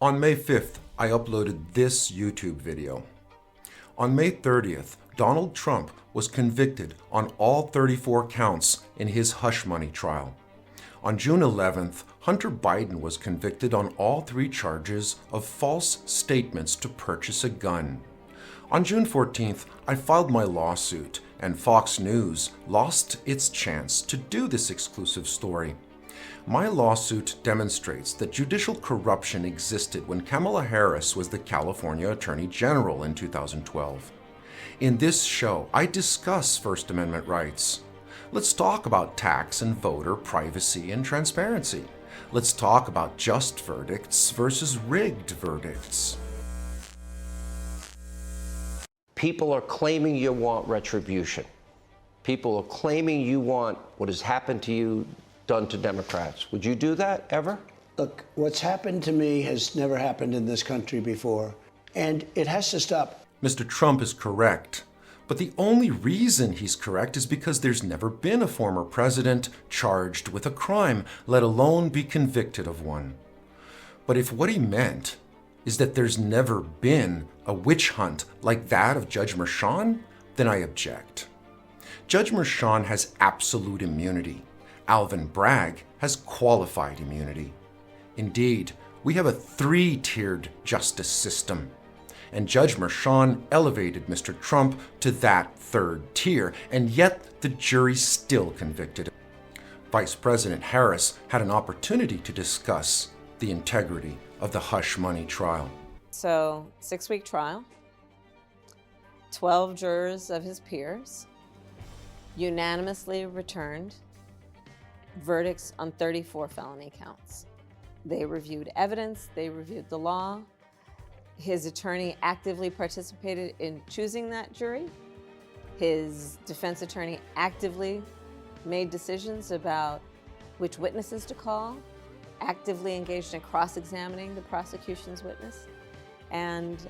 On May 5th, I uploaded this YouTube video. On May 30th, Donald Trump was convicted on all 34 counts in his hush money trial. On June 11th, Hunter Biden was convicted on all 3 charges of false statements to purchase a gun. On June 14th, I filed my lawsuit, and Fox News lost its chance to do this exclusive story. My lawsuit demonstrates that judicial corruption existed when Kamala Harris was the California Attorney General in 2012. In this show, I discuss First Amendment rights. Let's talk about tax and voter privacy and transparency. Let's talk about just verdicts versus rigged verdicts. People are claiming you want retribution. People are claiming you want what has happened to you done to Democrats. Would you do that ever? Look, what's happened to me has never happened in this country before, and it has to stop. Mr. Trump is correct, but the only reason he's correct is because there's never been a former president charged with a crime, let alone be convicted of one. But if what he meant is that there's never been a witch hunt like that of Judge Merchan, then I object. Judge Merchan has absolute immunity. Alvin Bragg has qualified immunity. Indeed, we have a 3-tiered justice system, and Judge Merchan elevated Mr. Trump to that 3rd tier, and yet the jury still convicted him. Vice President Harris had an opportunity to discuss the integrity of the hush money trial. So, 6-week trial, 12 jurors of his peers unanimously returned verdicts on 34 felony counts. They reviewed evidence, they reviewed the law. His attorney actively participated in choosing that jury. His defense attorney actively made decisions about which witnesses to call, actively engaged in cross-examining the prosecution's witness, and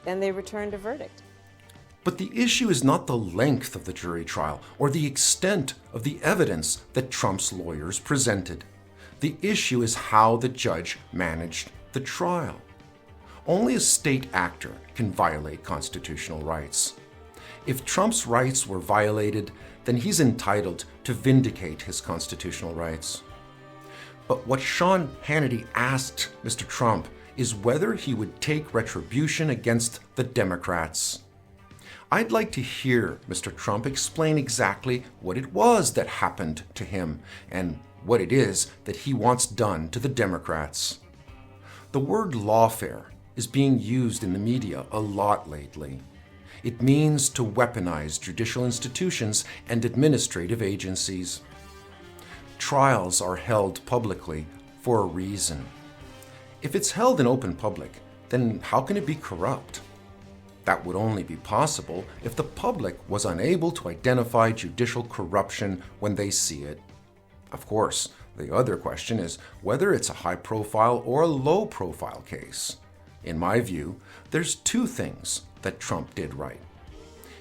they returned a verdict. But the issue is not the length of the jury trial or the extent of the evidence that Trump's lawyers presented. The issue is how the judge managed the trial. Only a state actor can violate constitutional rights. If Trump's rights were violated, then he's entitled to vindicate his constitutional rights. But what Sean Hannity asked Mr. Trump is whether he would take retribution against the Democrats. I'd like to hear Mr. Trump explain exactly what it was that happened to him and what it is that he wants done to the Democrats. The word lawfare is being used in the media a lot lately. It means to weaponize judicial institutions and administrative agencies. Trials are held publicly for a reason. If it's held in open public, then how can it be corrupt? That would only be possible if the public was unable to identify judicial corruption when they see it. Of course, the other question is whether it's a high-profile or a low-profile case. In my view, there's 2 things that Trump did right.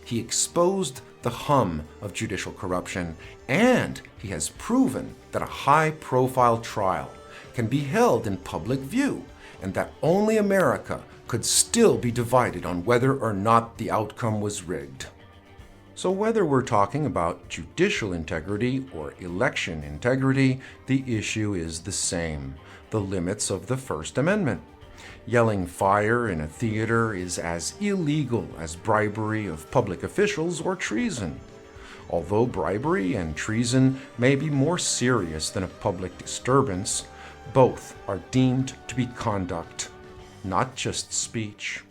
He exposed the hum of judicial corruption, and he has proven that a high-profile trial can be held in public view, and that only America could still be divided on whether or not the outcome was rigged. So whether we're talking about judicial integrity or election integrity, the issue is the same: the limits of the First Amendment. Yelling fire in a theater is as illegal as bribery of public officials or treason. Although bribery and treason may be more serious than a public disturbance, both are deemed to be conduct, not just speech.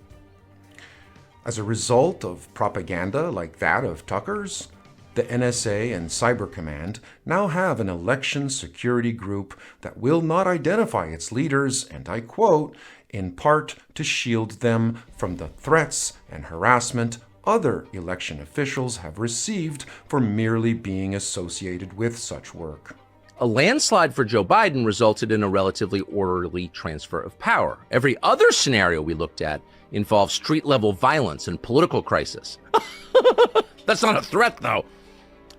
As a result of propaganda like that of Tucker's, the NSA and Cyber Command now have an election security group that will not identify its leaders, and I quote, in part to shield them from the threats and harassment other election officials have received for merely being associated with such work. A landslide for Joe Biden resulted in a relatively orderly transfer of power. Every other scenario we looked at involved street-level violence and political crisis. That's not a threat, though.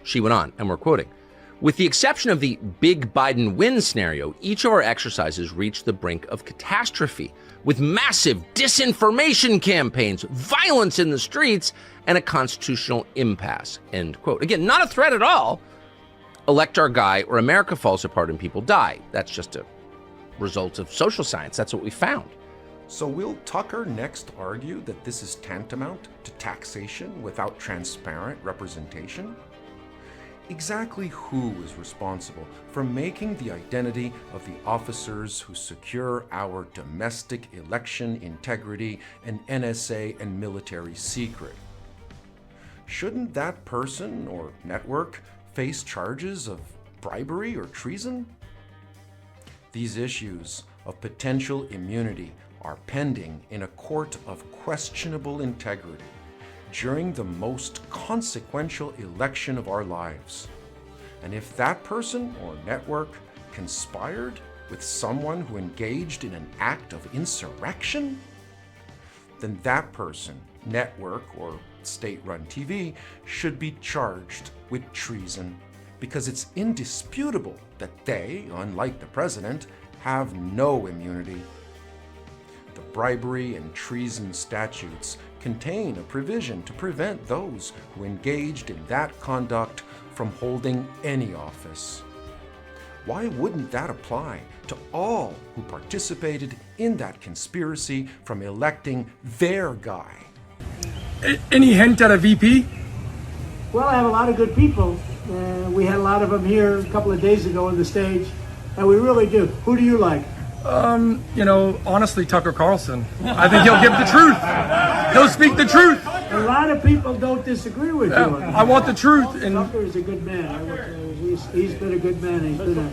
She went on, and we're quoting, With the exception of the big Biden win scenario, each of our exercises reached the brink of catastrophe, with massive disinformation campaigns, violence in the streets, and a constitutional impasse, end quote. Again, not a threat at all. Elect our guy or America falls apart and people die. That's just a result of social science. That's what we found. So will Tucker next argue that this is tantamount to taxation without transparent representation? Exactly who is responsible for making the identity of the officers who secure our domestic election integrity an NSA and military secret? Shouldn't that person or network face charges of bribery or treason? These issues of potential immunity are pending in a court of questionable integrity during the most consequential election of our lives. And if that person or network conspired with someone who engaged in an act of insurrection, then that person, network, or state-run TV should be charged with treason, because it's indisputable that they, unlike the president, have no immunity. The bribery and treason statutes contain a provision to prevent those who engaged in that conduct from holding any office. Why wouldn't that apply to all who participated in that conspiracy from electing their guy? Any hint at a VP? Well, I have a lot of good people. We had a lot of them here a couple of days ago on the stage, and we really do. Who do you like? Honestly, Tucker Carlson. I think he'll give the truth. He'll speak the truth. A lot of people don't disagree with you. I want the truth. And Tucker is a good man. I will tell you. He's been a good man. He's been a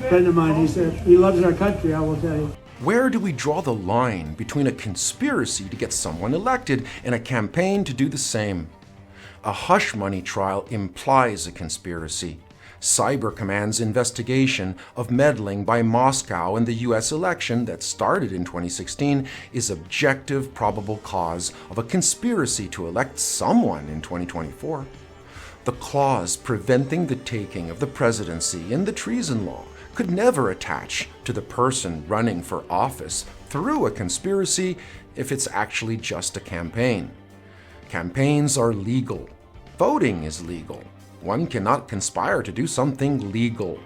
friend of mine. He loves our country, I will tell you. Where do we draw the line between a conspiracy to get someone elected and a campaign to do the same? A hush money trial implies a conspiracy. Cyber Command's investigation of meddling by Moscow in the U.S. election that started in 2016 is objective probable cause of a conspiracy to elect someone in 2024. The clause preventing the taking of the presidency in the treason law could never attach to the person running for office through a conspiracy if it's actually just a campaign. Campaigns are legal. Voting is legal. One cannot conspire to do something legal.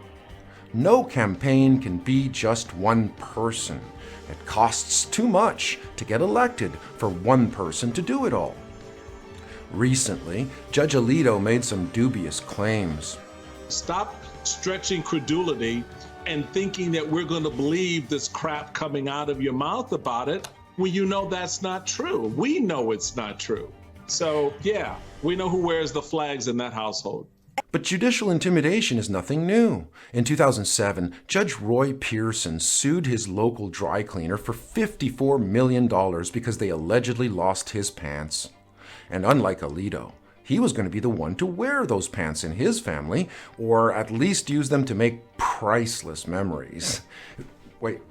No campaign can be just one person. It costs too much to get elected for one person to do it all. Recently, Judge Alito made some dubious claims. Stop stretching credulity and thinking that we're going to believe this crap coming out of your mouth about it when you know that's not true. We know it's not true. So, yeah, we know who wears the flags in that household. But judicial intimidation is nothing new. In 2007, Judge Roy Pearson sued his local dry cleaner for $54 million because they allegedly lost his pants. And unlike Alito, he was going to be the one to wear those pants in his family, or at least use them to make priceless memories. Wait.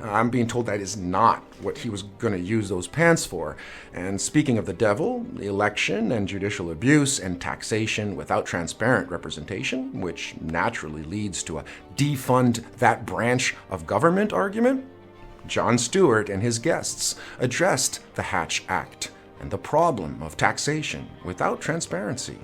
I'm being told that is not what he was going to use those pants for. And speaking of the devil, election and judicial abuse and taxation without transparent representation, which naturally leads to a defund that branch of government argument, Jon Stewart and his guests addressed the Hatch Act and the problem of taxation without transparency.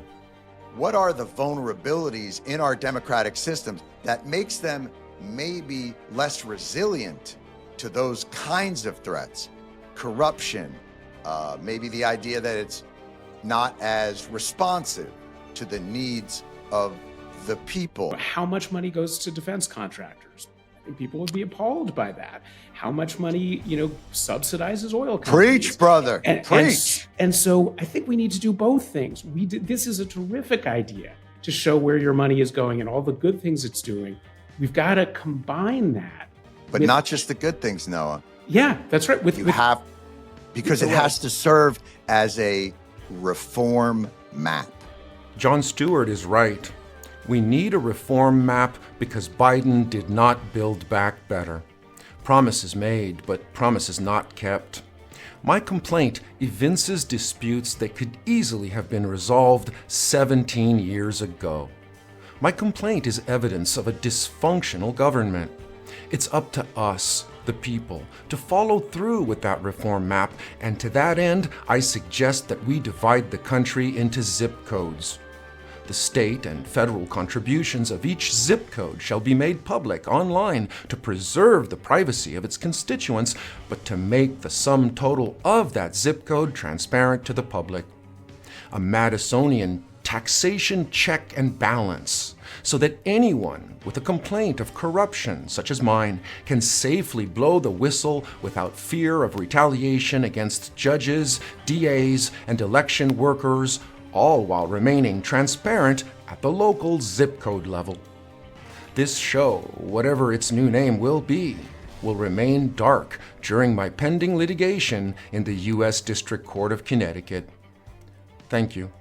What are the vulnerabilities in our democratic systems that makes them maybe less resilient to those kinds of threats? Corruption, maybe the idea that it's not as responsive to the needs of the people. How much money goes to defense contractors? I think people would be appalled by that. How much money, subsidizes oil companies? Preach, brother, preach. And so I think we need to do both things. This is a terrific idea to show where your money is going and all the good things it's doing. We've got to combine that. But not just the good things, Noah. Yeah, that's right. Because it has to serve as a reform map. Jon Stewart is right. We need a reform map because Biden did not build back better. Promises made, but promises not kept. My complaint evinces disputes that could easily have been resolved 17 years ago. My complaint is evidence of a dysfunctional government. It's up to us, the people, to follow through with that reform map, and to that end, I suggest that we divide the country into zip codes. The state and federal contributions of each zip code shall be made public online to preserve the privacy of its constituents, but to make the sum total of that zip code transparent to the public. A Madisonian taxation check and balance, so that anyone with a complaint of corruption, such as mine, can safely blow the whistle without fear of retaliation against judges, DAs, and election workers, all while remaining transparent at the local zip code level. This show, whatever its new name will be, will remain dark during my pending litigation in the U.S. District Court of Connecticut. Thank you.